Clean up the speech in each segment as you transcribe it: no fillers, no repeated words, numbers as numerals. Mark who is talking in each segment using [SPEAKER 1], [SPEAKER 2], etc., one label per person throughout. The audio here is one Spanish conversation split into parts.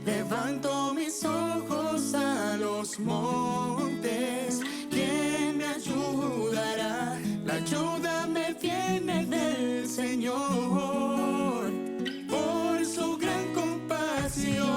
[SPEAKER 1] Levanto mis ojos a los montes, ¿quién me ayudará? La ayuda me viene del Señor, por su gran compasión.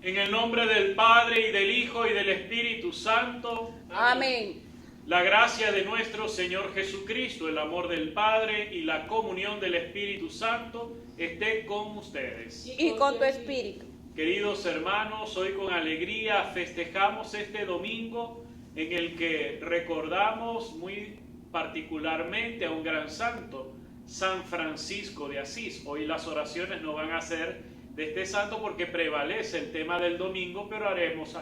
[SPEAKER 2] En el nombre del Padre, y del Hijo, y del Espíritu Santo.
[SPEAKER 3] Amén.
[SPEAKER 2] La gracia de nuestro Señor Jesucristo, el amor del Padre y la comunión del Espíritu Santo esté con ustedes.
[SPEAKER 3] Y con tu espíritu.
[SPEAKER 2] Queridos hermanos, hoy con alegría festejamos este domingo en el que recordamos muy particularmente a un gran santo, San Francisco de Asís. Hoy las oraciones no van a ser de este santo porque prevalece el tema del domingo, pero haremos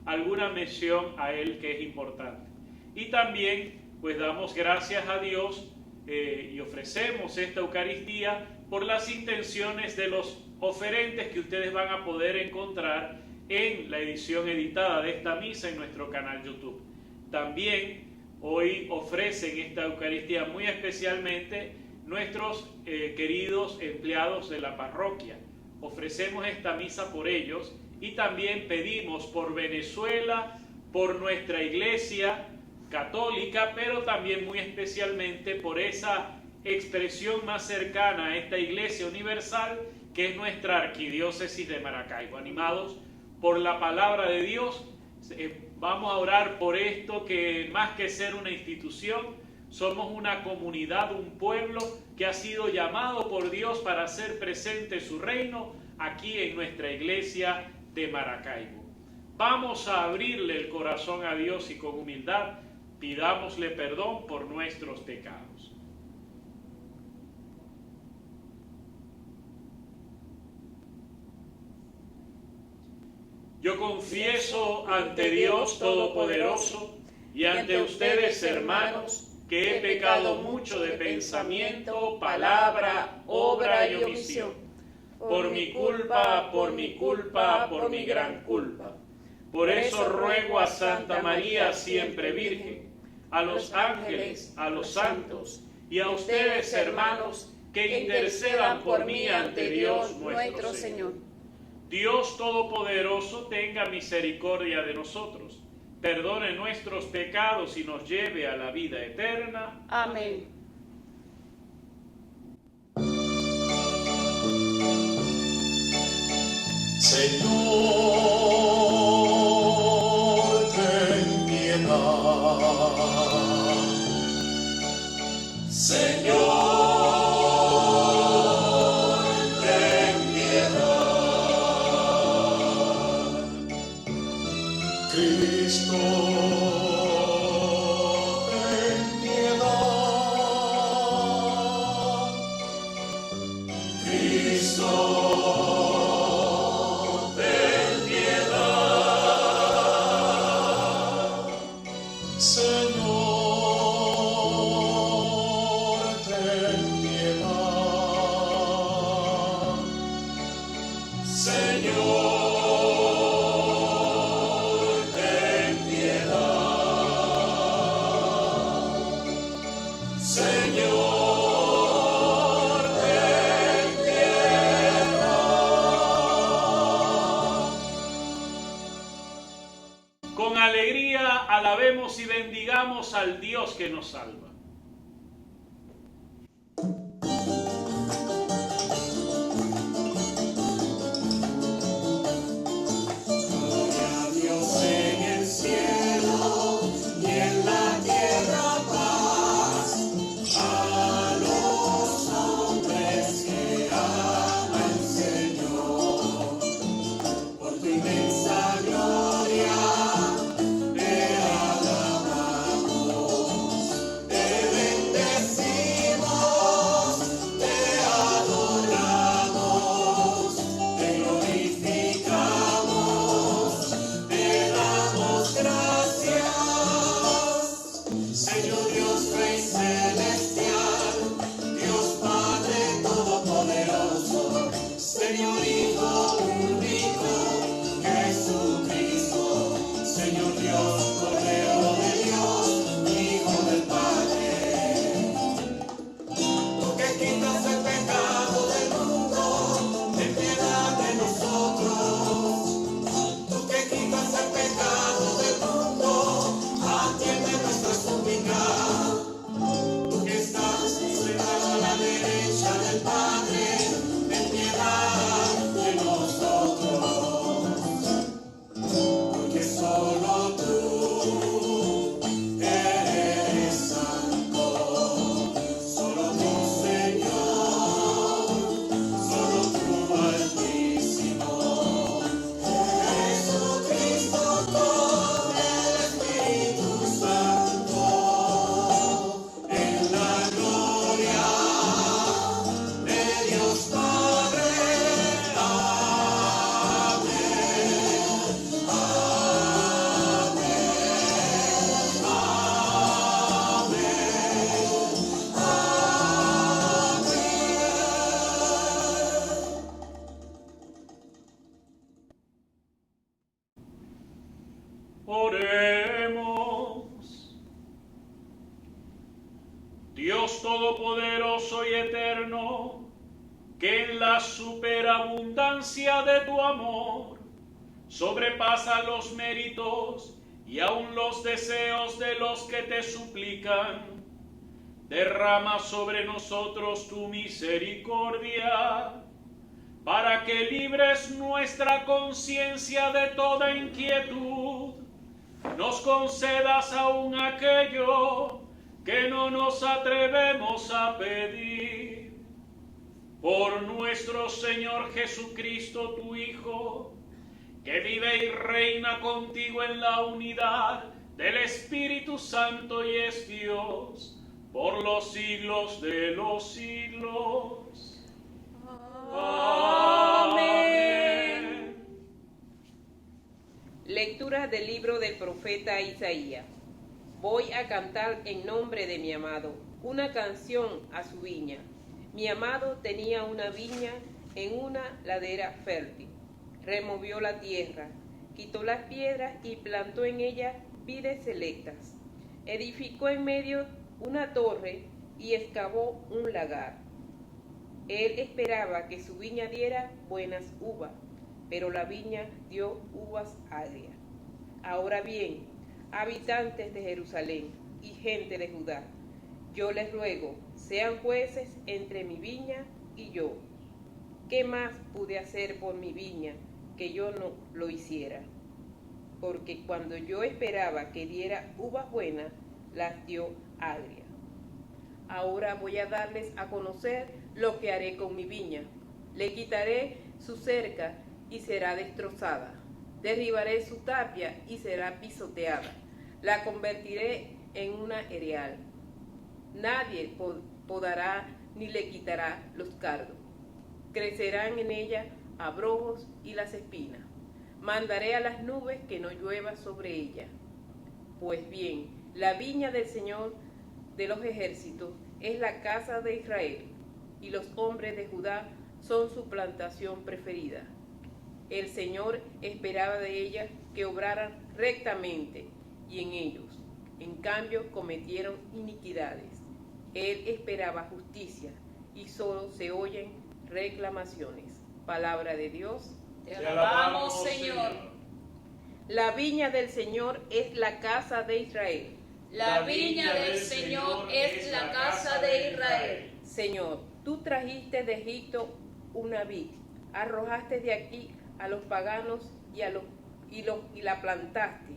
[SPEAKER 2] alguna mención a él que es importante. Y también pues damos gracias a Dios y ofrecemos esta Eucaristía por las intenciones de los oferentes que ustedes van a poder encontrar en la edición editada de esta misa en nuestro canal YouTube. También hoy ofrecen esta Eucaristía muy especialmente nuestros queridos empleados de la parroquia. Ofrecemos esta misa por ellos y también pedimos por Venezuela, por nuestra iglesia católica, pero también muy especialmente por esa expresión más cercana a esta iglesia universal que es nuestra arquidiócesis de Maracaibo. Animados por la palabra de Dios, vamos a orar por esto que más que ser una institución, somos una comunidad, un pueblo que ha sido llamado por Dios para hacer presente su reino aquí en nuestra iglesia de Maracaibo. Vamos a abrirle el corazón a Dios y con humildad pidámosle perdón por nuestros pecados. Yo confieso ante Dios Todopoderoso y ante ustedes, hermanos, que he pecado mucho de pensamiento, palabra, obra y omisión. Por mi culpa, por mi culpa, por mi gran culpa. Por eso ruego a Santa María, siempre Virgen, a los ángeles, a los santos y a ustedes, hermanos, que intercedan por mí ante Dios nuestro Señor. Dios Todopoderoso tenga misericordia de nosotros, perdone nuestros pecados y nos lleve a la vida eterna.
[SPEAKER 3] Amén.
[SPEAKER 1] Señor, ten piedad. Señor, ten piedad. Cristo, ten piedad. Cristo.
[SPEAKER 2] Con alegría alabemos y bendigamos al Dios que nos salva.
[SPEAKER 1] Gloria a Dios en el cielo y en la tierra paz, a los hombres que ama el Señor. Por tu inmensa gloria te alabamos, te bendecimos, te adoramos, te glorificamos, te damos gracias. Señor Dios Rey celestial, Dios Padre Todopoderoso, Señor Hijo único, Jesucristo, Señor Dios, Cordero de Dios, Hijo del Padre. Tú que quitas el pecado del mundo, ten piedad de nosotros. Tú que quitas el pecado del mundo, atiende nuestra súplica. Tú que estás sentado a la derecha del Padre, ten piedad de nosotros. Porque solo tú eres santo, solo tú, Señor, solo tú, Altísimo. Jesucristo con el Espíritu Santo, en la gloria de Dios Padre.
[SPEAKER 2] Oremos. Dios Todopoderoso y Eterno, que en la superabundancia de tu amor sobrepasa los méritos y aun los deseos de los que te suplican, derrama sobre nosotros tu misericordia, para que libres nuestra conciencia de toda inquietud, nos concedas aún aquello que no nos atrevemos a pedir. Por nuestro Señor Jesucristo, tu Hijo, que vive y reina contigo en la unidad del Espíritu Santo y es Dios, por los siglos de los siglos. Amén.
[SPEAKER 3] Lectura del libro del profeta Isaías. Voy a cantar en nombre de mi amado una canción a su viña. Mi amado tenía una viña en una ladera fértil. Removió la tierra, quitó las piedras y plantó en ella vides selectas. Edificó en medio una torre y excavó un lagar. Él esperaba que su viña diera buenas uvas, pero la viña dio uvas agrias. Ahora bien, habitantes de Jerusalén y gente de Judá, yo les ruego, sean jueces entre mi viña y yo. ¿Qué más pude hacer por mi viña que yo no lo hiciera? Porque cuando yo esperaba que diera uvas buenas, las dio agrias. Ahora voy a darles a conocer lo que haré con mi viña. Le quitaré su cerca y será destrozada. Derribaré su tapia y será pisoteada. La convertiré en una erial. Nadie podará ni le quitará los cardos. Crecerán en ella abrojos y las espinas. Mandaré a las nubes que no llueva sobre ella. Pues bien, la viña del Señor de los ejércitos es la casa de Israel, y los hombres de Judá son su plantación preferida. El Señor esperaba de ellas que obraran rectamente, y en ellos, en cambio, cometieron iniquidades. Él esperaba justicia, y solo se oyen reclamaciones. Palabra de Dios.
[SPEAKER 4] Te alabamos, Señor.
[SPEAKER 3] La viña del Señor es la casa de Israel.
[SPEAKER 4] La viña del Señor es la casa de Israel.
[SPEAKER 3] Señor, tú trajiste de Egipto una vid, arrojaste de aquí a los paganos y la plantaste.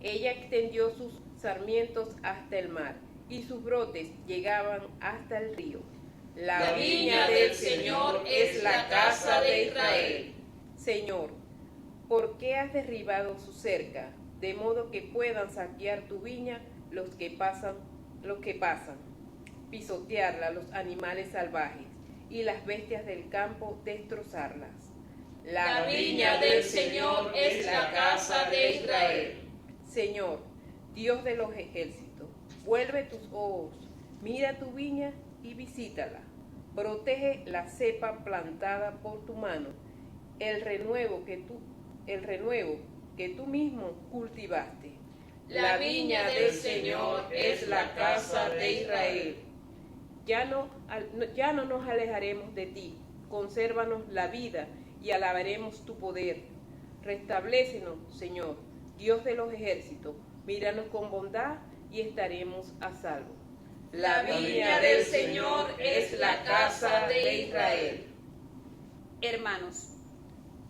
[SPEAKER 3] Ella extendió sus sarmientos hasta el mar, y sus brotes llegaban hasta el río.
[SPEAKER 4] La viña del Señor es la casa de Israel.
[SPEAKER 3] Señor, ¿por qué has derribado su cerca, de modo que puedan saquear tu viña los que pasan, pisotearla los animales salvajes y las bestias del campo destrozarlas?
[SPEAKER 4] La viña del Señor es la casa de Israel.
[SPEAKER 3] Señor, Dios de los ejércitos, vuelve tus ojos, mira tu viña y visítala. Protege la cepa plantada por tu mano, el renuevo que tú mismo cultivaste.
[SPEAKER 4] La viña del Señor es la casa de Israel.
[SPEAKER 3] Ya no nos alejaremos de ti, consérvanos la vida y alabaremos tu poder. Restablécenos, Señor, Dios de los ejércitos, míranos con bondad y estaremos a salvo.
[SPEAKER 4] La viña del Señor es la casa de Israel.
[SPEAKER 5] Hermanos,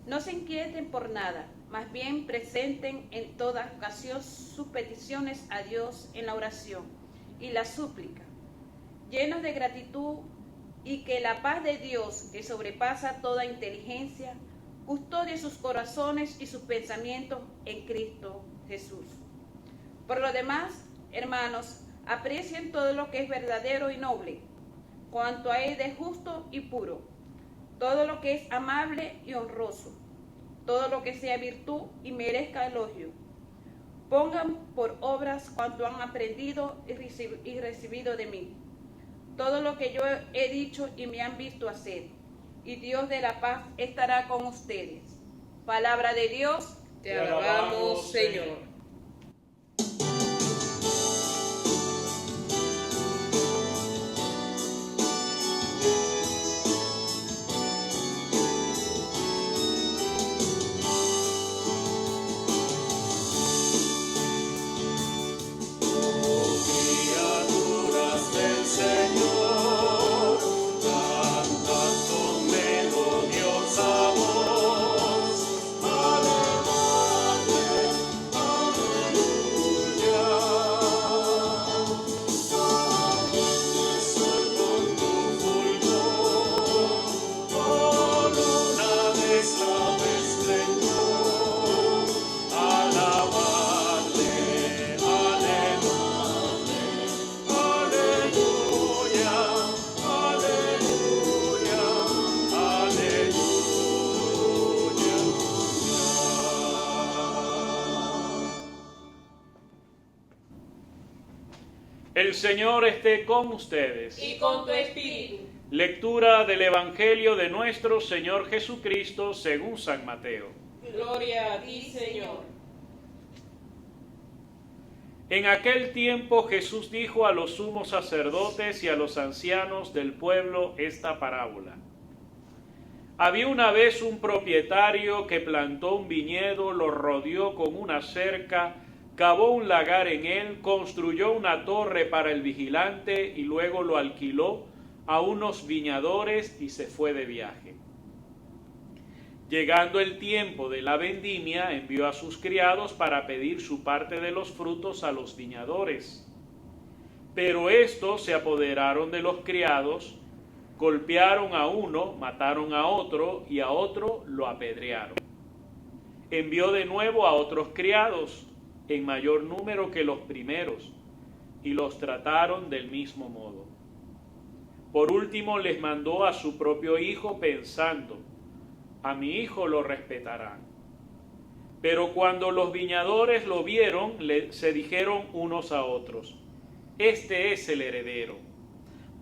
[SPEAKER 5] no se inquieten por nada, más bien presenten en toda ocasión sus peticiones a Dios en la oración y la súplica, llenos de gratitud, y que la paz de Dios, que sobrepasa toda inteligencia, custodie sus corazones y sus pensamientos en Cristo Jesús. Por lo demás, hermanos, aprecien todo lo que es verdadero y noble, cuanto hay de justo y puro, todo lo que es amable y honroso, todo lo que sea virtud y merezca elogio. Pongan por obras cuanto han aprendido y recibido de mí, todo lo que yo he dicho y me han visto hacer, y Dios de la paz estará con ustedes. Palabra de Dios.
[SPEAKER 3] Te alabamos, Señor.
[SPEAKER 1] Criaturas del Señor, cantad con melodiosa voz. Aleluya, aleluya. El sol con tu fulgor, corona de suave esplendor. Alabadle,
[SPEAKER 2] El Señor esté con ustedes.
[SPEAKER 4] Y con tu espíritu.
[SPEAKER 2] Lectura del Evangelio de nuestro Señor Jesucristo según San Mateo.
[SPEAKER 3] Gloria a ti, Señor.
[SPEAKER 2] En aquel tiempo Jesús dijo a los sumos sacerdotes y a los ancianos del pueblo esta parábola. Había una vez un propietario que plantó un viñedo, lo rodeó con una cerca, cavó un lagar en él, construyó una torre para el vigilante y luego lo alquiló a unos viñadores y se fue de viaje. Llegando el tiempo de la vendimia, envió a sus criados para pedir su parte de los frutos a los viñadores. Pero estos se apoderaron de los criados, golpearon a uno, mataron a otro y a otro lo apedrearon. Envió de nuevo a otros criados, en mayor número que los primeros, y los trataron del mismo modo. Por último les mandó a su propio hijo pensando: a mi hijo lo respetarán. Pero cuando los viñadores lo vieron, se dijeron unos a otros: este es el heredero.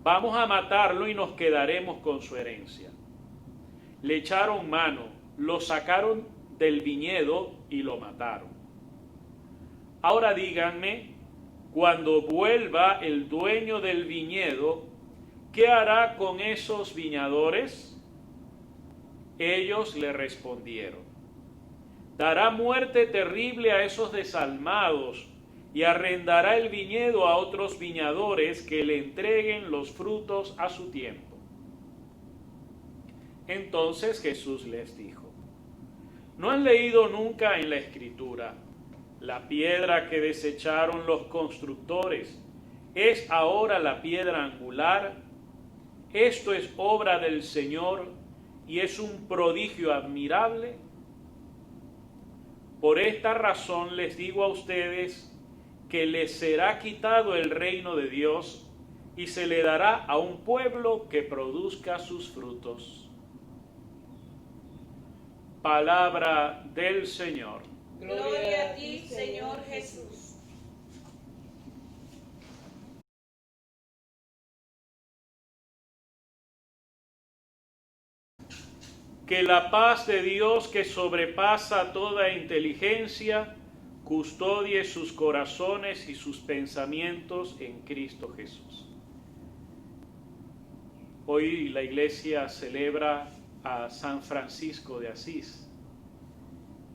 [SPEAKER 2] Vamos a matarlo y nos quedaremos con su herencia. Le echaron mano, lo sacaron del viñedo y lo mataron. Ahora díganme, cuando vuelva el dueño del viñedo, ¿qué hará con esos viñadores? Ellos le respondieron: dará muerte terrible a esos desalmados y arrendará el viñedo a otros viñadores que le entreguen los frutos a su tiempo. Entonces Jesús les dijo: ¿no han leído nunca en la Escritura: la piedra que desecharon los constructores es ahora la piedra angular? Esto es obra del Señor y es un prodigio admirable. Por esta razón les digo a ustedes que les será quitado el reino de Dios y se le dará a un pueblo que produzca sus frutos. Palabra del Señor.
[SPEAKER 4] Gloria a ti, Señor Jesús.
[SPEAKER 2] Que la paz de Dios, que sobrepasa toda inteligencia, custodie sus corazones y sus pensamientos en Cristo Jesús. Hoy la Iglesia celebra a San Francisco de Asís,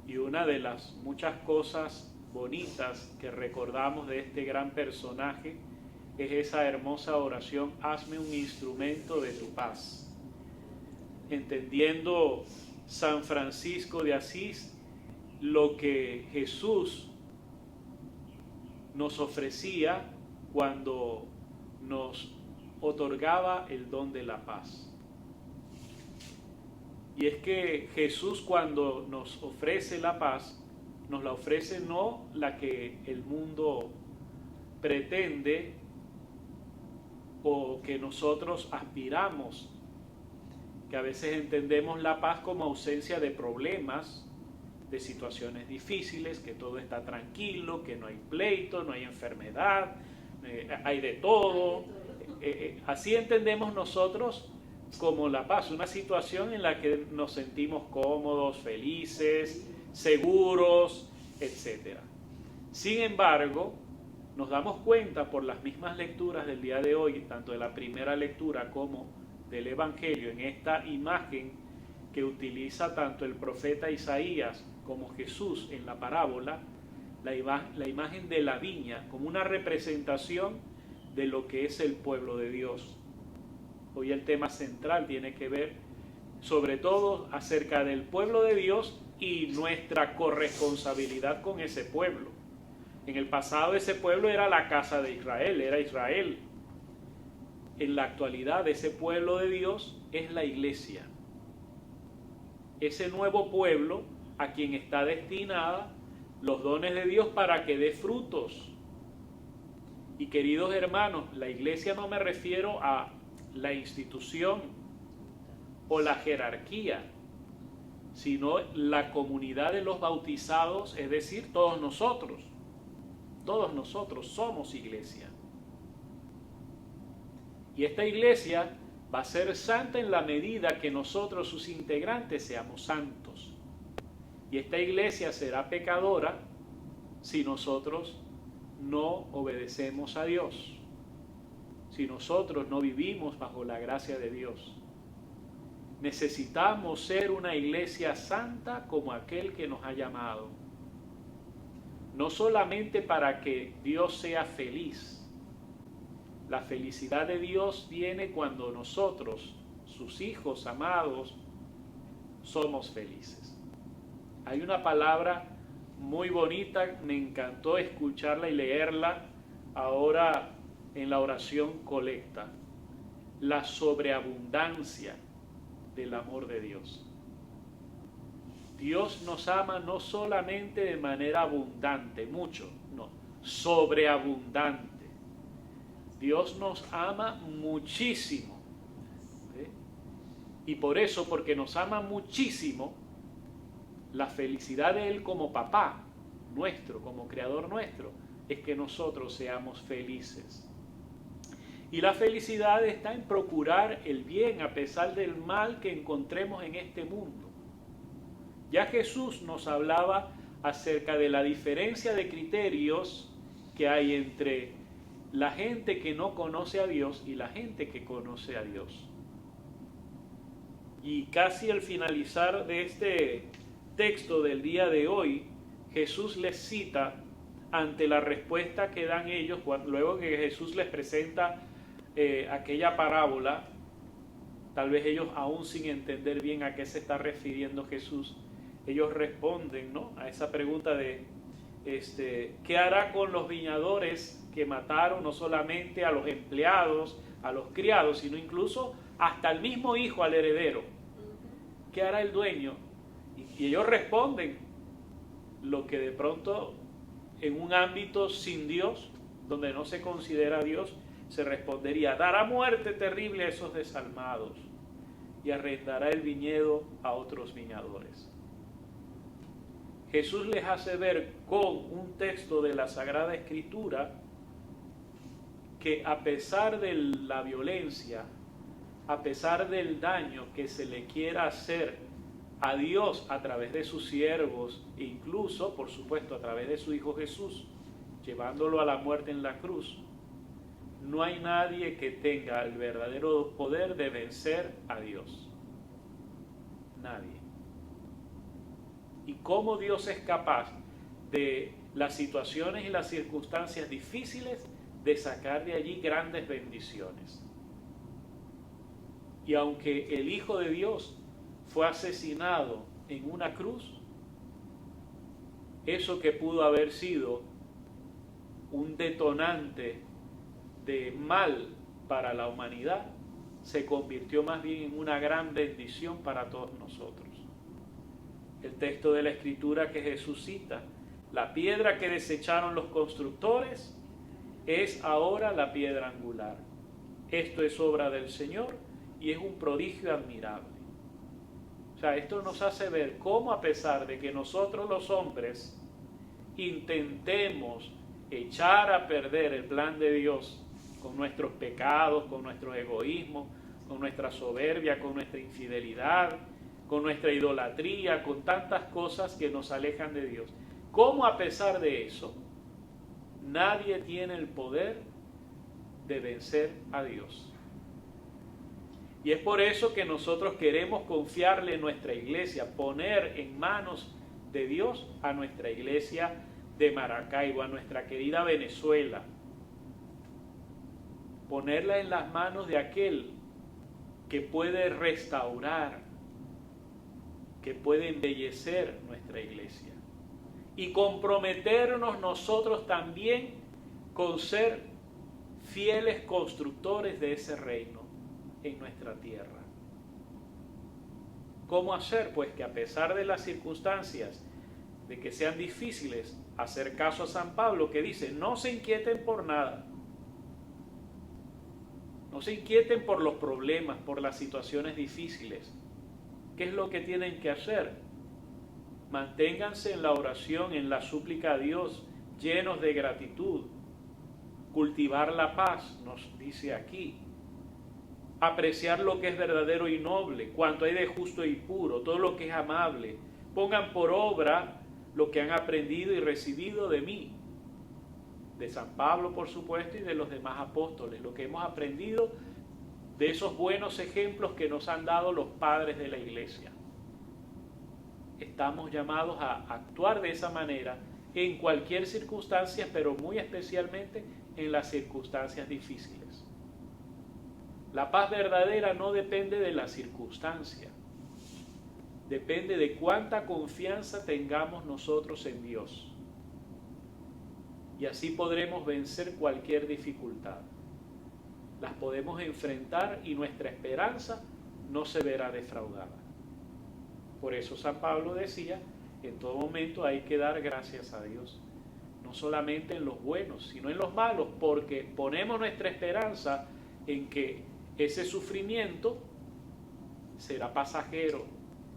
[SPEAKER 2] y una de las muchas cosas bonitas que recordamos de este gran personaje es esa hermosa oración: hazme un instrumento de tu paz. Entendiendo San Francisco de Asís lo que Jesús nos ofrecía cuando nos otorgaba el don de la paz. Y es que Jesús, cuando nos ofrece la paz, nos la ofrece no la que el mundo pretende o que nosotros aspiramos, que a veces entendemos la paz como ausencia de problemas, de situaciones difíciles, que todo está tranquilo, que no hay pleito, no hay enfermedad, hay de todo. Así entendemos nosotros como la paz, una situación en la que nos sentimos cómodos, felices, seguros, etc. Sin embargo, nos damos cuenta por las mismas lecturas del día de hoy, tanto de la primera lectura como del Evangelio, en esta imagen que utiliza tanto el profeta Isaías como Jesús en la parábola, la imagen de la viña como una representación de lo que es el pueblo de Dios. Hoy el tema central tiene que ver sobre todo acerca del pueblo de Dios y nuestra corresponsabilidad con ese pueblo. En el pasado ese pueblo era la casa de Israel, era Israel. En la actualidad ese pueblo de Dios es la Iglesia. Ese nuevo pueblo a quien está destinada los dones de Dios para que dé frutos. Y queridos hermanos, la Iglesia no me refiero a la institución o la jerarquía, sino la comunidad de los bautizados, es decir, todos nosotros somos Iglesia. Y esta Iglesia va a ser santa en la medida que nosotros, sus integrantes, seamos santos. Y esta Iglesia será pecadora si nosotros no obedecemos a Dios, si nosotros no vivimos bajo la gracia de Dios. Necesitamos ser una iglesia santa como aquel que nos ha llamado. No solamente para que Dios sea feliz. La felicidad de Dios viene cuando nosotros, sus hijos amados, somos felices. Hay una palabra muy bonita, me encantó escucharla y leerla ahora en la oración colecta. La sobreabundancia del amor de Dios. Dios nos ama no solamente de manera abundante, mucho, no, sobreabundante. Dios nos ama muchísimo. Y por eso, porque nos ama muchísimo, la felicidad de Él como papá nuestro, como creador nuestro, es que nosotros seamos felices. Y la felicidad está en procurar el bien a pesar del mal que encontremos en este mundo. Ya Jesús nos hablaba acerca de la diferencia de criterios que hay entre la gente que no conoce a Dios y la gente que conoce a Dios. Y casi al finalizar de este texto del día de hoy, Jesús les cita ante la respuesta que dan ellos, luego que Jesús les presenta aquella parábola, tal vez ellos aún sin entender bien a qué se está refiriendo Jesús, ellos responden, ¿no?, a esa pregunta de ¿qué hará con los viñadores que mataron no solamente a los empleados, a los criados, sino incluso hasta al mismo hijo, al heredero? ¿Qué hará el dueño? Y ellos responden lo que de pronto en un ámbito sin Dios, donde no se considera a Dios, se respondería: dará muerte terrible a esos desalmados y arrendará el viñedo a otros viñadores. Jesús les hace ver con un texto de la Sagrada Escritura que a pesar de la violencia, a pesar del daño que se le quiera hacer a Dios a través de sus siervos, e incluso, por supuesto, a través de su Hijo Jesús, llevándolo a la muerte en la cruz, no hay nadie que tenga el verdadero poder de vencer a Dios. Nadie. Y cómo Dios es capaz de las situaciones y las circunstancias difíciles de sacar de allí grandes bendiciones. Y aunque el Hijo de Dios fue asesinado en una cruz, eso que pudo haber sido un detonante de mal para la humanidad, se convirtió más bien en una gran bendición para todos nosotros. El texto de la Escritura que Jesús cita: la piedra que desecharon los constructores es ahora la piedra angular. Esto es obra del Señor y es un prodigio admirable. O sea, esto nos hace ver cómo, a pesar de que nosotros los hombres intentemos echar a perder el plan de Dios con nuestros pecados, con nuestro egoísmo, con nuestra soberbia, con nuestra infidelidad, con nuestra idolatría, con tantas cosas que nos alejan de Dios, cómo a pesar de eso, nadie tiene el poder de vencer a Dios. Y es por eso que nosotros queremos confiarle nuestra iglesia, poner en manos de Dios a nuestra iglesia de Maracaibo, a nuestra querida Venezuela. Ponerla en las manos de aquel que puede restaurar, que puede embellecer nuestra iglesia. Y comprometernos nosotros también con ser fieles constructores de ese reino en nuestra tierra. ¿Cómo hacer? Pues que a pesar de las circunstancias, de que sean difíciles, hacer caso a San Pablo, que dice: no se inquieten por nada. No se inquieten por los problemas, por las situaciones difíciles. ¿Qué es lo que tienen que hacer? Manténganse en la oración, en la súplica a Dios, llenos de gratitud. Cultivar la paz, nos dice aquí. Apreciar lo que es verdadero y noble, cuanto hay de justo y puro, todo lo que es amable. Pongan por obra lo que han aprendido y recibido de mí. de San Pablo, por supuesto, y de los demás apóstoles, lo que hemos aprendido de esos buenos ejemplos que nos han dado los padres de la Iglesia. Estamos llamados a actuar de esa manera en cualquier circunstancia, pero muy especialmente en las circunstancias difíciles. La paz verdadera no depende de la circunstancia, depende de cuánta confianza tengamos nosotros en Dios. Y así podremos vencer cualquier dificultad. Las podemos enfrentar y nuestra esperanza no se verá defraudada. Por eso San Pablo decía, en todo momento hay que dar gracias a Dios. No solamente en los buenos, sino en los malos, porque ponemos nuestra esperanza en que ese sufrimiento será pasajero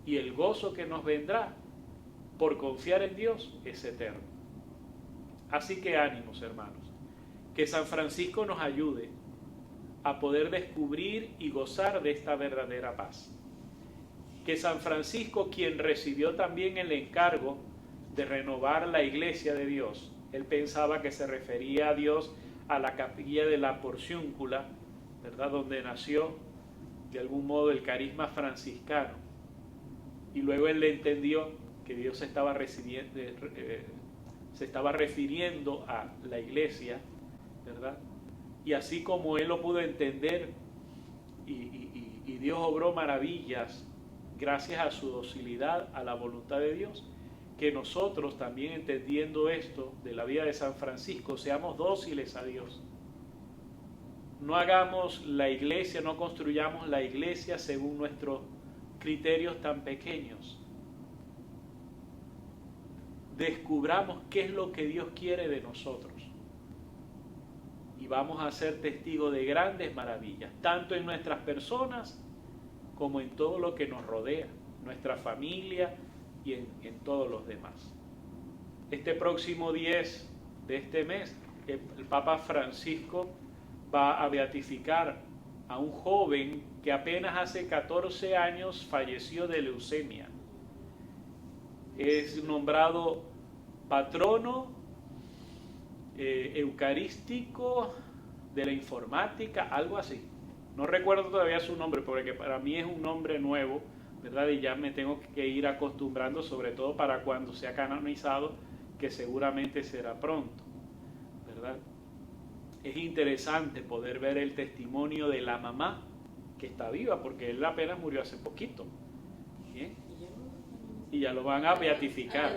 [SPEAKER 2] y el gozo que nos vendrá por confiar en Dios es eterno. Así que ánimos, hermanos, que San Francisco nos ayude a poder descubrir y gozar de esta verdadera paz. Que San Francisco, quien recibió también el encargo de renovar la iglesia de Dios, él pensaba que se refería a Dios a la capilla de la Porciúncula, ¿verdad?, donde nació de algún modo el carisma franciscano. Y luego él le entendió que Dios se estaba refiriendo a la iglesia, ¿verdad? Y así como él lo pudo entender y Dios obró maravillas gracias a su docilidad a la voluntad de Dios, que nosotros también, entendiendo esto de la vida de San Francisco, seamos dóciles a Dios. No hagamos la iglesia, no construyamos la iglesia según nuestros criterios tan pequeños. Descubramos qué es lo que Dios quiere de nosotros. Y vamos a ser testigos de grandes maravillas, tanto en nuestras personas como en todo lo que nos rodea, nuestra familia y en todos los demás. Este próximo 10 de este mes, el Papa Francisco va a beatificar a un joven que apenas hace 14 años falleció de leucemia. Es nombrado patrono eucarístico de la informática, algo así. No recuerdo todavía su nombre porque para mí es un nombre nuevo, ¿verdad? Y ya me tengo que ir acostumbrando, sobre todo para cuando sea canonizado, que seguramente será pronto, ¿verdad? Es interesante poder ver el testimonio de la mamá que está viva, porque él apenas murió hace poquito. ¿Bien? Y ya lo van a beatificar.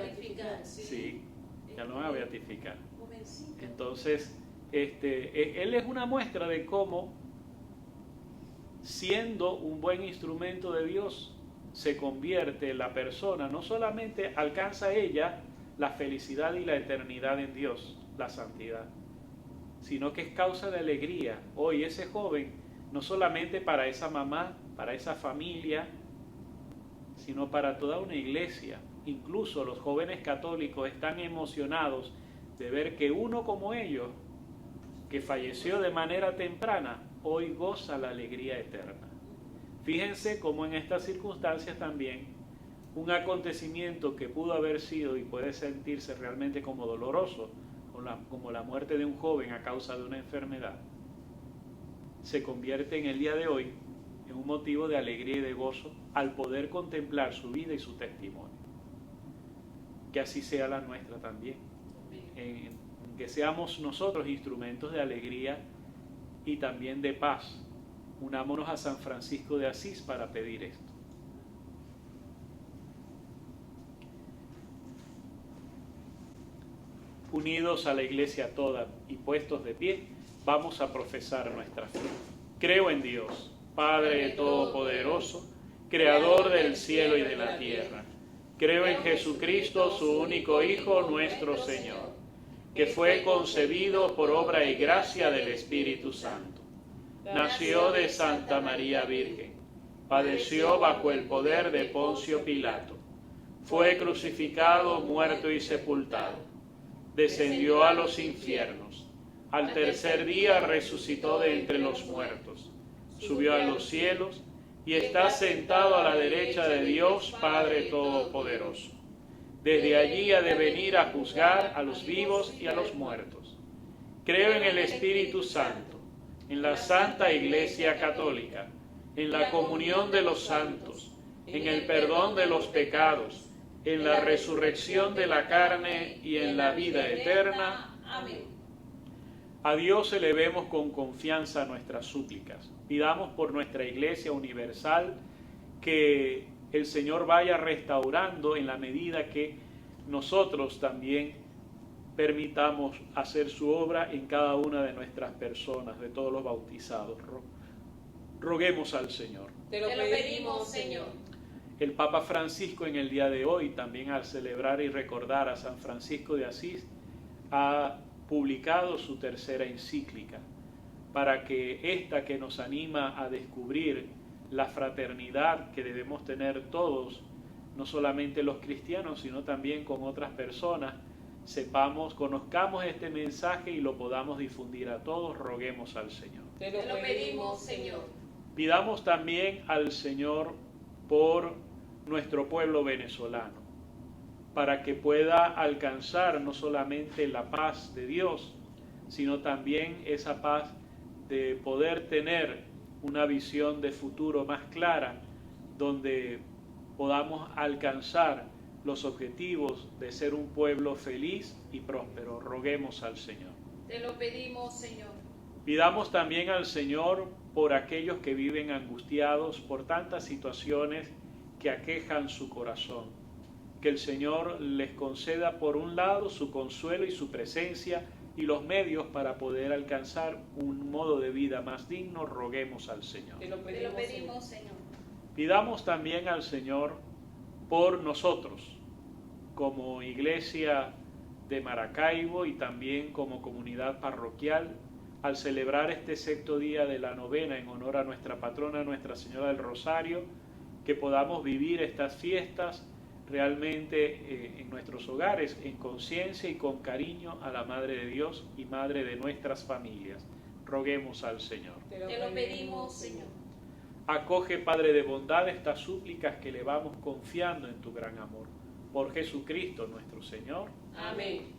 [SPEAKER 2] Sí, ya lo van a beatificar. Entonces, él es una muestra de cómo, siendo un buen instrumento de Dios, se convierte la persona, no solamente alcanza ella la felicidad y la eternidad en Dios, la santidad, sino que es causa de alegría. Hoy ese joven, no solamente para esa mamá, para esa familia, sino para toda una iglesia. Incluso los jóvenes católicos están emocionados de ver que uno como ellos, que falleció de manera temprana, hoy goza la alegría eterna. Fíjense cómo en estas circunstancias también un acontecimiento que pudo haber sido y puede sentirse realmente como doloroso, como la muerte de un joven a causa de una enfermedad, se convierte en el día de hoy en un motivo de alegría y de gozo al poder contemplar su vida y su testimonio. Que así sea la nuestra también, en que seamos nosotros instrumentos de alegría y también de paz. Unámonos a San Francisco de Asís para pedir esto. Unidos a la iglesia toda y puestos de pie, vamos a profesar nuestra fe. Creo en Dios, Padre Todopoderoso, Creador del cielo y de la tierra. Creo en Jesucristo, su único Hijo, nuestro Señor, que fue concebido por obra y gracia del Espíritu Santo. Nació de Santa María Virgen, padeció bajo el poder de Poncio Pilato, fue crucificado, muerto y sepultado, descendió a los infiernos, al tercer día resucitó de entre los muertos, subió a los cielos y está sentado a la derecha de Dios Padre Todopoderoso. Desde allí ha de venir a juzgar a los vivos y a los muertos. Creo en el Espíritu Santo, en la Santa Iglesia Católica, en la comunión de los santos, en el perdón de los pecados, en la resurrección de la carne y en la vida eterna.
[SPEAKER 4] Amén.
[SPEAKER 2] A Dios elevemos con confianza nuestras súplicas. Pidamos por nuestra Iglesia Universal que el Señor vaya restaurando en la medida que nosotros también permitamos hacer su obra en cada una de nuestras personas, de todos los bautizados. Roguemos al Señor.
[SPEAKER 4] Te lo pedimos, Señor.
[SPEAKER 2] El Papa Francisco en el día de hoy, también al celebrar y recordar a San Francisco de Asís, ha publicado su tercera encíclica, para que esta que nos anima a descubrir la fraternidad que debemos tener todos, no solamente los cristianos, sino también con otras personas, conozcamos este mensaje y lo podamos difundir a todos. Roguemos al Señor.
[SPEAKER 4] Te lo pedimos, Señor.
[SPEAKER 2] Pidamos también al Señor por nuestro pueblo venezolano, para que pueda alcanzar no solamente la paz de Dios, sino también esa paz de poder tener una visión de futuro más clara, donde podamos alcanzar los objetivos de ser un pueblo feliz y próspero. Roguemos al Señor.
[SPEAKER 4] Te lo pedimos, Señor.
[SPEAKER 2] Pidamos también al Señor por aquellos que viven angustiados por tantas situaciones que aquejan su corazón. Que el Señor les conceda por un lado su consuelo y su presencia y los medios para poder alcanzar un modo de vida más digno. Roguemos al Señor.
[SPEAKER 4] Te lo pedimos, Señor.
[SPEAKER 2] Pidamos también al Señor por nosotros, como Iglesia de Maracaibo y también como comunidad parroquial, al celebrar este sexto día de la novena en honor a nuestra patrona, Nuestra Señora del Rosario, que podamos vivir estas fiestas realmente en nuestros hogares, en conciencia y con cariño a la Madre de Dios y Madre de nuestras familias. Roguemos al Señor.
[SPEAKER 4] Te lo pedimos, Señor.
[SPEAKER 2] Acoge, Padre de bondad, estas súplicas que le vamos confiando en tu gran amor. Por Jesucristo nuestro Señor.
[SPEAKER 4] Amén.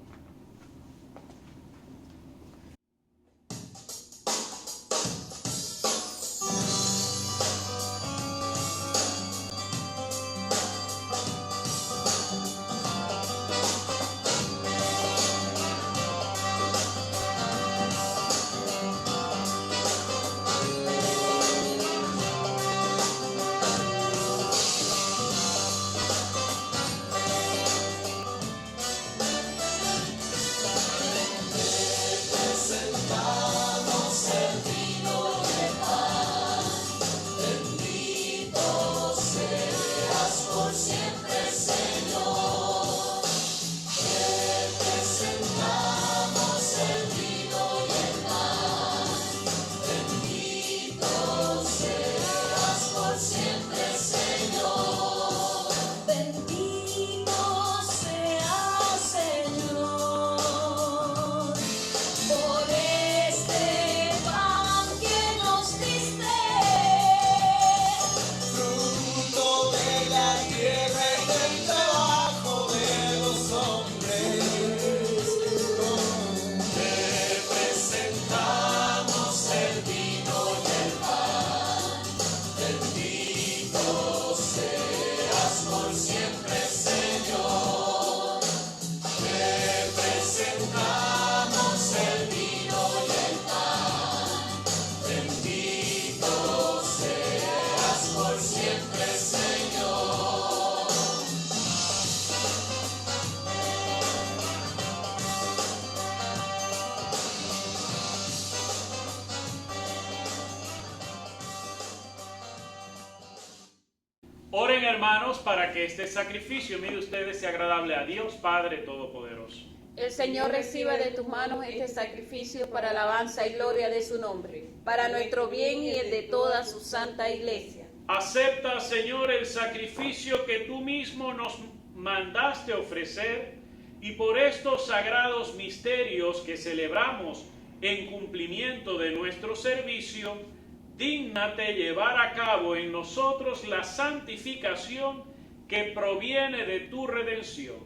[SPEAKER 2] Oren, hermanos, para que este sacrificio, mire ustedes, sea agradable a Dios Padre Todopoderoso.
[SPEAKER 5] El Señor reciba de tus manos este sacrificio para alabanza y gloria de su nombre, para nuestro bien y el de toda su santa iglesia.
[SPEAKER 2] Acepta, Señor, el sacrificio que tú mismo nos mandaste ofrecer, y por estos sagrados misterios que celebramos en cumplimiento de nuestro servicio, dígnate llevar a cabo en nosotros la santificación que proviene de tu redención.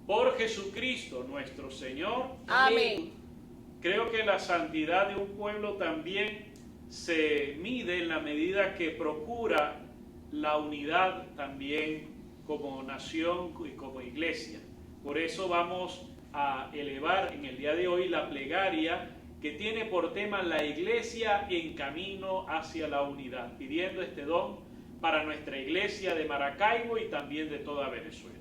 [SPEAKER 2] Por Jesucristo nuestro Señor.
[SPEAKER 5] Amén.
[SPEAKER 2] Creo que la santidad de un pueblo también se mide en la medida que procura la unidad también como nación y como iglesia. Por eso vamos a elevar en el día de hoy la plegaria que tiene por tema la iglesia en camino hacia la unidad, pidiendo este don para nuestra iglesia de Maracaibo y también de toda Venezuela.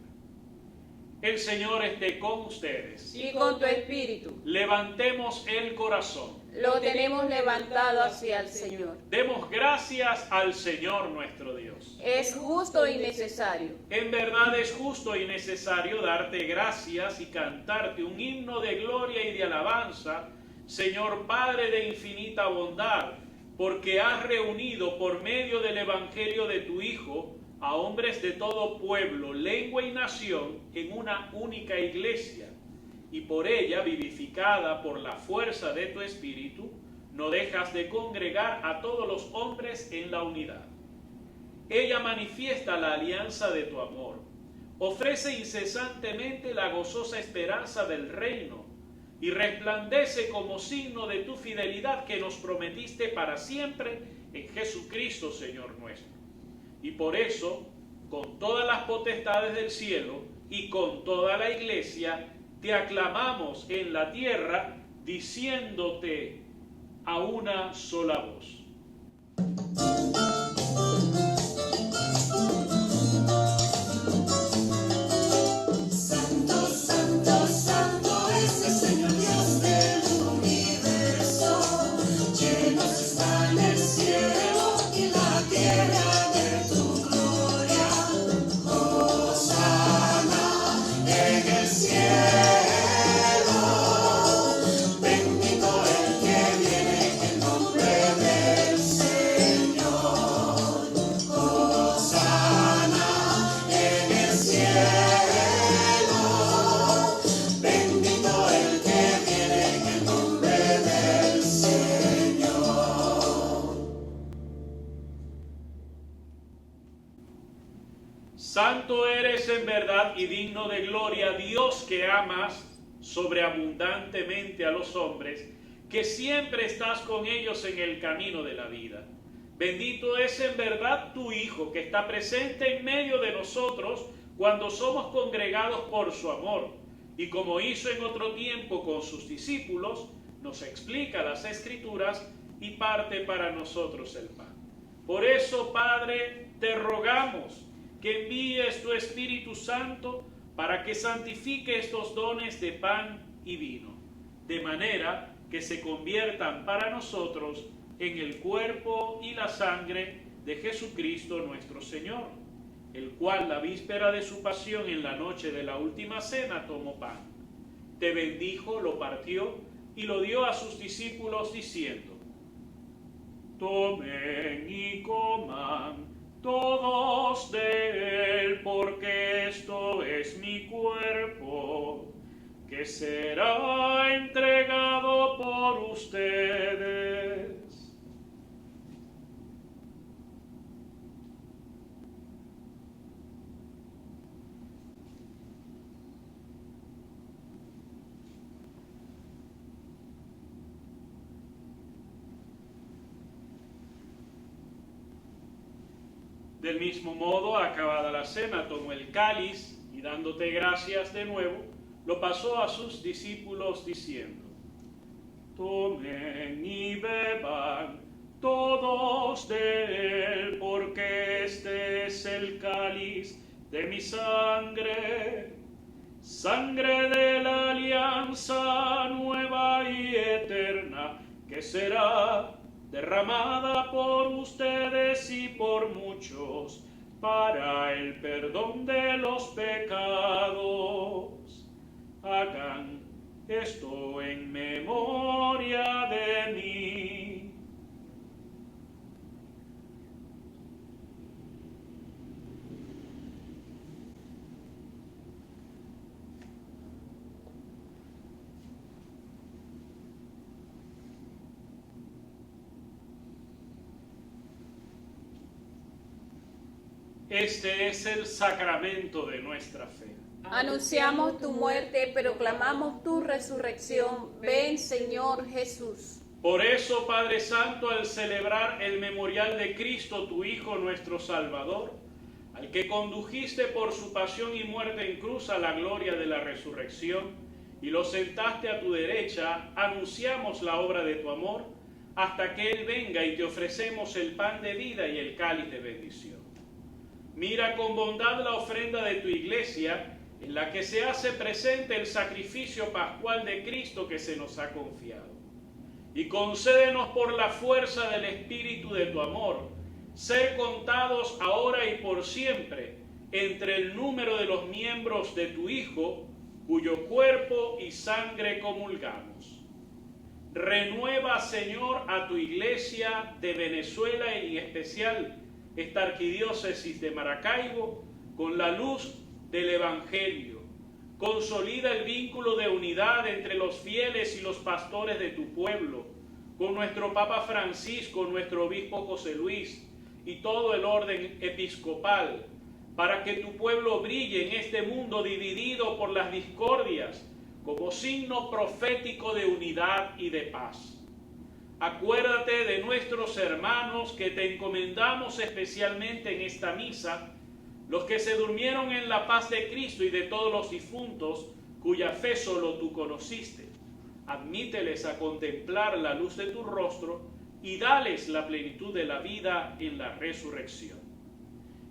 [SPEAKER 2] El Señor esté con ustedes.
[SPEAKER 4] Y con tu espíritu.
[SPEAKER 2] Levantemos el corazón.
[SPEAKER 4] Lo tenemos levantado hacia el Señor.
[SPEAKER 2] Demos gracias al Señor nuestro Dios.
[SPEAKER 4] Es justo y necesario.
[SPEAKER 2] En verdad es justo y necesario darte gracias y cantarte un himno de gloria y de alabanza, Señor Padre de infinita bondad, porque has reunido por medio del Evangelio de tu Hijo a hombres de todo pueblo, lengua y nación en una única iglesia, y por ella, vivificada por la fuerza de tu Espíritu, no dejas de congregar a todos los hombres en la unidad. Ella manifiesta la alianza de tu amor, ofrece incesantemente la gozosa esperanza del reino, y resplandece como signo de tu fidelidad que nos prometiste para siempre en Jesucristo, Señor nuestro. Y por eso, con todas las potestades del cielo y con toda la iglesia, te aclamamos en la tierra, diciéndote a una sola voz.
[SPEAKER 1] Santo, santo, santo es el Señor Dios del universo. Llenos están el cielo y la tierra de tu gloria. Hosana en el cielo. Bendito el que viene en nombre del Señor. Hosana en el cielo. Bendito el que viene en el nombre del Señor.
[SPEAKER 2] Santo eres en verdad y digno de gloria, Dios que amas sobreabundantemente a los hombres, que siempre estás con ellos en el camino de la vida. Bendito es en verdad tu Hijo, que está presente en medio de nosotros cuando somos congregados por su amor, y como hizo en otro tiempo con sus discípulos, nos explica las Escrituras y parte para nosotros el pan. Por eso, Padre, te rogamos que envíes tu Espíritu Santo para que santifique estos dones de pan y vino, de manera que se conviertan para nosotros en el cuerpo y la sangre de Jesucristo nuestro Señor, el cual la víspera de su pasión en la noche de la última cena tomó pan, te bendijo, lo partió y lo dio a sus discípulos diciendo: tomen y coman todos de él, porque esto es mi cuerpo, que será entregado por ustedes. Del mismo modo, acabada la cena, tomó el cáliz y dándote gracias de nuevo, lo pasó a sus discípulos diciendo: tomen y beban todos de él, porque este es el cáliz de mi sangre, sangre de la alianza nueva y eterna, que será derramada por ustedes y por muchos para el perdón de los pecados. Hagan esto en memoria de mí. Este es el sacramento de nuestra fe.
[SPEAKER 5] Anunciamos tu muerte, pero clamamos tu resurrección. Ven, Señor Jesús.
[SPEAKER 2] Por eso, Padre Santo, al celebrar el memorial de Cristo, tu Hijo, nuestro Salvador, al que condujiste por su pasión y muerte en cruz a la gloria de la resurrección, y lo sentaste a tu derecha, anunciamos la obra de tu amor, hasta que Él venga, y te ofrecemos el pan de vida y el cáliz de bendición. Mira con bondad la ofrenda de tu iglesia, en la que se hace presente el sacrificio pascual de Cristo que se nos ha confiado. Y concédenos por la fuerza del Espíritu de tu amor, ser contados ahora y por siempre entre el número de los miembros de tu Hijo, cuyo cuerpo y sangre comulgamos. Renueva, Señor, a tu iglesia de Venezuela y en especial esta arquidiócesis de Maracaibo con la luz del Evangelio. Consolida el vínculo de unidad entre los fieles y los pastores de tu pueblo, con nuestro Papa Francisco, nuestro obispo José Luis y todo el orden episcopal, para que tu pueblo brille en este mundo dividido por las discordias, como signo profético de unidad y de paz. Acuérdate de nuestros hermanos que te encomendamos especialmente en esta misa, los que se durmieron en la paz de Cristo y de todos los difuntos, cuya fe solo tú conociste. Admíteles a contemplar la luz de tu rostro y dales la plenitud de la vida en la resurrección.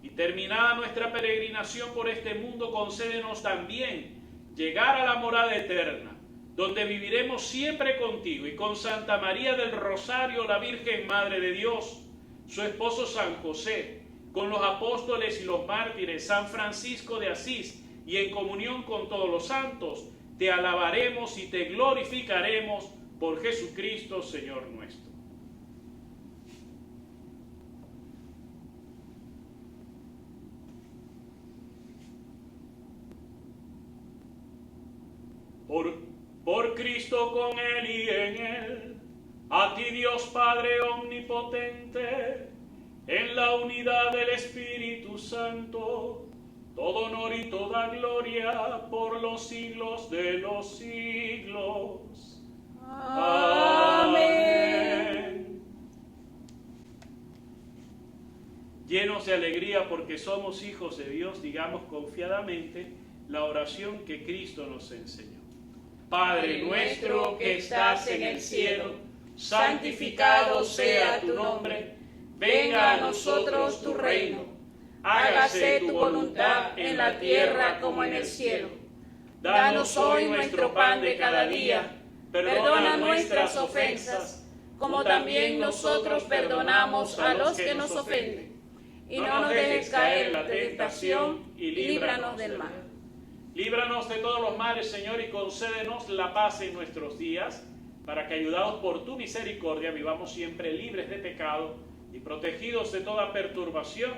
[SPEAKER 2] Y terminada nuestra peregrinación por este mundo, concédenos también llegar a la morada eterna, donde viviremos siempre contigo y con Santa María del Rosario, la Virgen Madre de Dios, su esposo San José, con los apóstoles y los mártires, San Francisco de Asís, y en comunión con todos los santos, te alabaremos y te glorificaremos por Jesucristo, Señor nuestro. Por Cristo, con Él y en Él, a ti Dios Padre omnipotente, en la unidad del Espíritu Santo, todo honor y toda gloria por los siglos de los siglos. Amén. Llenos de alegría porque somos hijos de Dios, digamos confiadamente la oración que Cristo nos enseñó. Padre nuestro que estás en el cielo, santificado sea tu nombre. Venga a nosotros tu reino. Hágase tu voluntad en la tierra como en el cielo. Danos hoy nuestro pan de cada día. Perdona nuestras ofensas, como también nosotros perdonamos a los que nos ofenden. Y no nos dejes caer en la tentación y líbranos del mal. Líbranos de todos los males, Señor, y concédenos la paz en nuestros días, para que, ayudados por tu misericordia, vivamos siempre libres de pecado y protegidos de toda perturbación,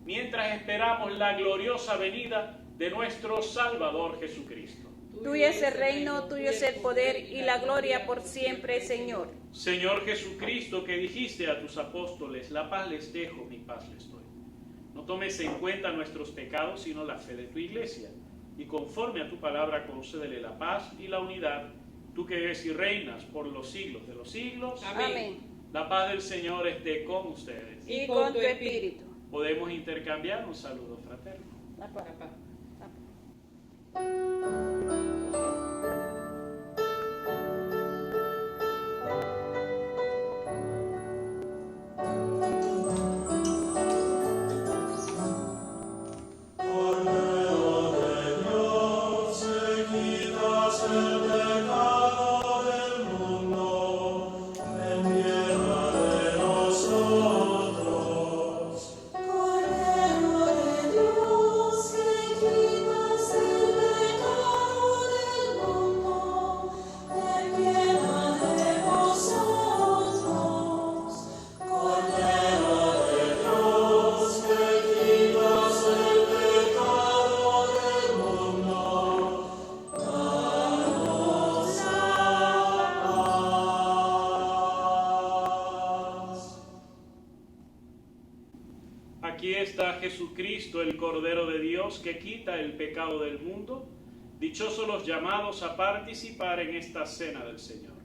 [SPEAKER 2] mientras esperamos la gloriosa venida de nuestro Salvador Jesucristo.
[SPEAKER 5] Tuyo es el reino, tuyo es el poder y la gloria por siempre, Señor.
[SPEAKER 2] Señor Jesucristo, que dijiste a tus apóstoles, la paz les dejo, mi paz les doy. No tomes en cuenta nuestros pecados, sino la fe de tu iglesia. Y conforme a tu palabra, concédele la paz y la unidad, tú que eres y reinas por los siglos de los siglos.
[SPEAKER 5] Amén.
[SPEAKER 2] La paz del Señor esté con ustedes.
[SPEAKER 5] Y con tu espíritu.
[SPEAKER 2] Podemos intercambiar un saludo fraterno.
[SPEAKER 5] La paz.
[SPEAKER 1] Cordero de Dios, que quitas el pecado
[SPEAKER 2] Aquí está Jesucristo, el Cordero de Dios, que quita el pecado del mundo. Dichosos los llamados a participar en esta cena del Señor.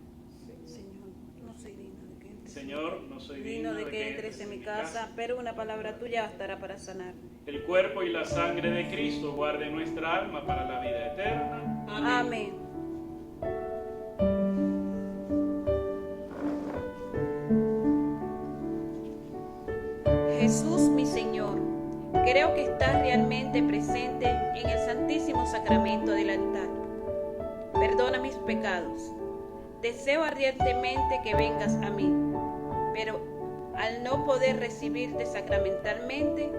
[SPEAKER 5] Señor, no soy digno de que entres en mi casa, pero una palabra tuya bastará para sanar.
[SPEAKER 2] El cuerpo y la sangre de Cristo guarde nuestra alma para la vida eterna.
[SPEAKER 5] Amén. Jesús, mi Señor, creo que estás realmente presente en el Santísimo Sacramento del altar. Perdona mis pecados. Deseo ardientemente que vengas a mí, pero al no poder recibirte sacramentalmente,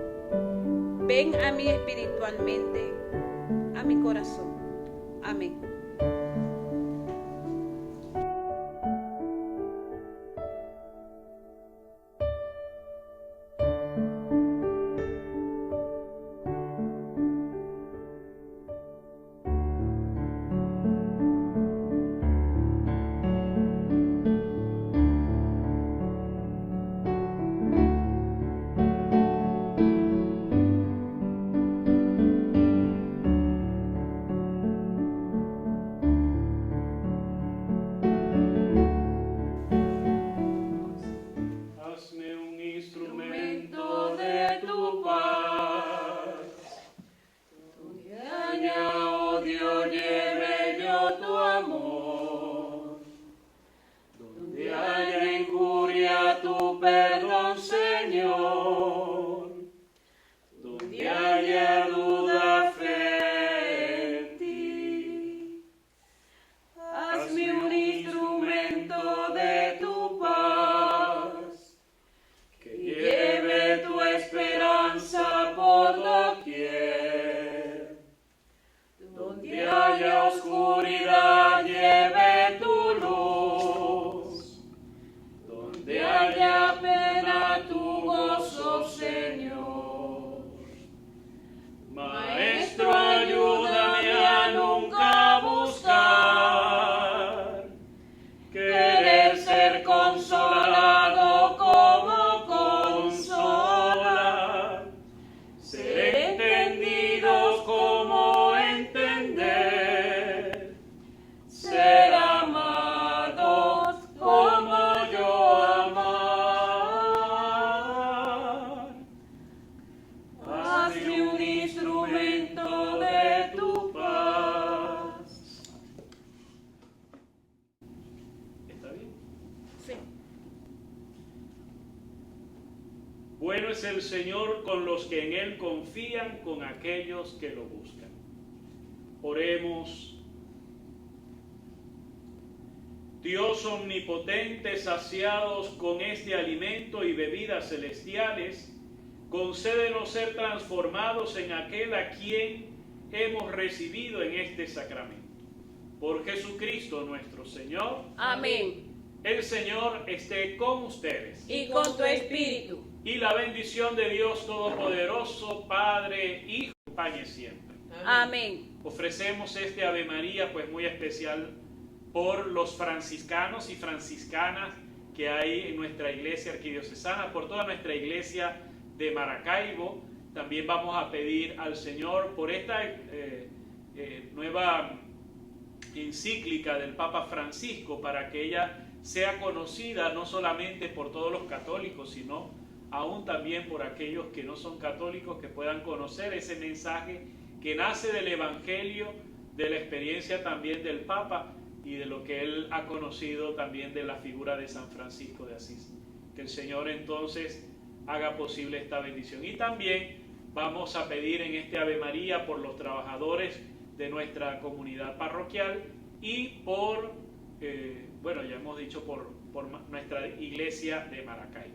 [SPEAKER 5] ven a mí espiritualmente, a mi corazón. Amén.
[SPEAKER 2] Hazme un instrumento de tu paz. Donde haya odio, lleve yo tu amor. Donde haya injuria, tu perdón, Señor. Donde haya duda, fe en ti. Hazme un instrumento de tu paz, que lleve tu esperanza por doquier. Donde haya oscuridad, lleve tu luz. Donde haya pena, tu gozo, Señor. Maestro, ayúdame a nunca buscar querer ser consolado como consola, ser entendidos como entender, ser amados como yo amar. Hazme un instrumento de tu paz. ¿Está bien?
[SPEAKER 5] Sí.
[SPEAKER 2] Bueno es el Señor con los que en Él confían, con aquellos que lo buscan. Oremos. Dios omnipotente, saciados con este alimento y bebidas celestiales, concédenos ser transformados en aquel a quien hemos recibido en este sacramento. Por Jesucristo nuestro Señor.
[SPEAKER 4] Amén.
[SPEAKER 2] El Señor esté con ustedes.
[SPEAKER 4] Y con tu espíritu.
[SPEAKER 2] Y la bendición de Dios Todopoderoso, Padre, Hijo, acompañe siempre.
[SPEAKER 5] Amén.
[SPEAKER 2] Ofrecemos este Ave María, pues muy especial, por los franciscanos y franciscanas que hay en nuestra iglesia arquidiocesana, por toda nuestra iglesia de Maracaibo. También vamos a pedir al Señor por esta nueva encíclica del Papa Francisco, para que ella sea conocida no solamente por todos los católicos, sino aún también por aquellos que no son católicos, que puedan conocer ese mensaje que nace del Evangelio, de la experiencia también del Papa y de lo que él ha conocido también de la figura de San Francisco de Asís. Que el Señor entonces haga posible esta bendición. Y también vamos a pedir en este Ave María por los trabajadores de nuestra comunidad parroquial y por, ya hemos dicho, por nuestra iglesia de Maracaibo.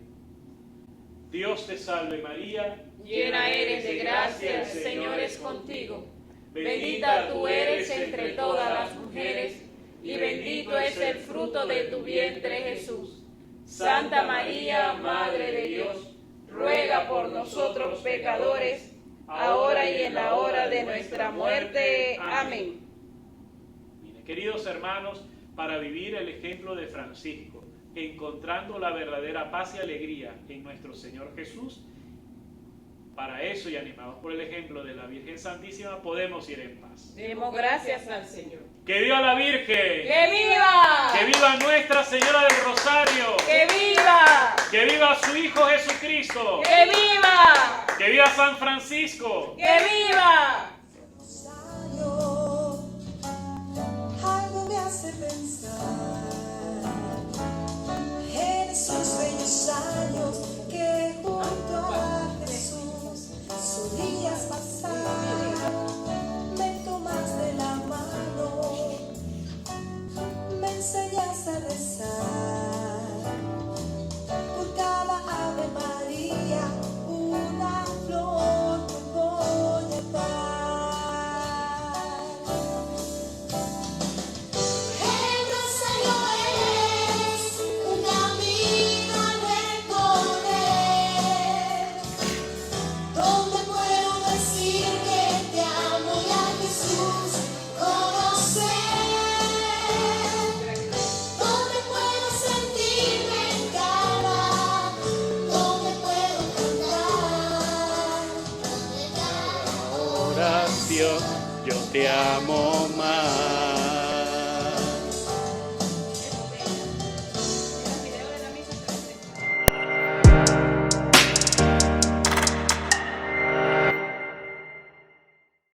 [SPEAKER 2] Dios te salve María,
[SPEAKER 4] Llena eres de gracia, el Señor es contigo. Bendita tú eres entre todas las mujeres, y bendito es el fruto de tu vientre, Jesús. Santa María, Madre de Dios, ruega por nosotros pecadores, ahora y en la hora de nuestra muerte. Amén.
[SPEAKER 2] Mire, queridos hermanos, para vivir el ejemplo de Francisco, encontrando la verdadera paz y alegría en nuestro Señor Jesús, Para eso, y animados por el ejemplo de la Virgen Santísima, podemos ir en paz.
[SPEAKER 3] Demos gracias al Señor.
[SPEAKER 2] ¡Que viva la Virgen!
[SPEAKER 4] ¡Que viva!
[SPEAKER 2] ¡Que viva Nuestra Señora del Rosario!
[SPEAKER 4] ¡Que viva!
[SPEAKER 2] ¡Que viva su Hijo Jesucristo!
[SPEAKER 4] ¡Que viva!
[SPEAKER 2] ¡Que viva San Francisco!
[SPEAKER 4] ¡Que viva!
[SPEAKER 1] Algo me hace pensar en esos bellos años que junto a Jesús solías pasar. Me tomas de la mano, me enseñas a rezar. Por cada Ave María, una flor te voy a dar. El rosario es un camino a recorrer, donde puedo decir que te amo y a Jesús conocer, donde puedo sentirme en calma, donde puedo cantar.
[SPEAKER 2] Oración, yo te amo más.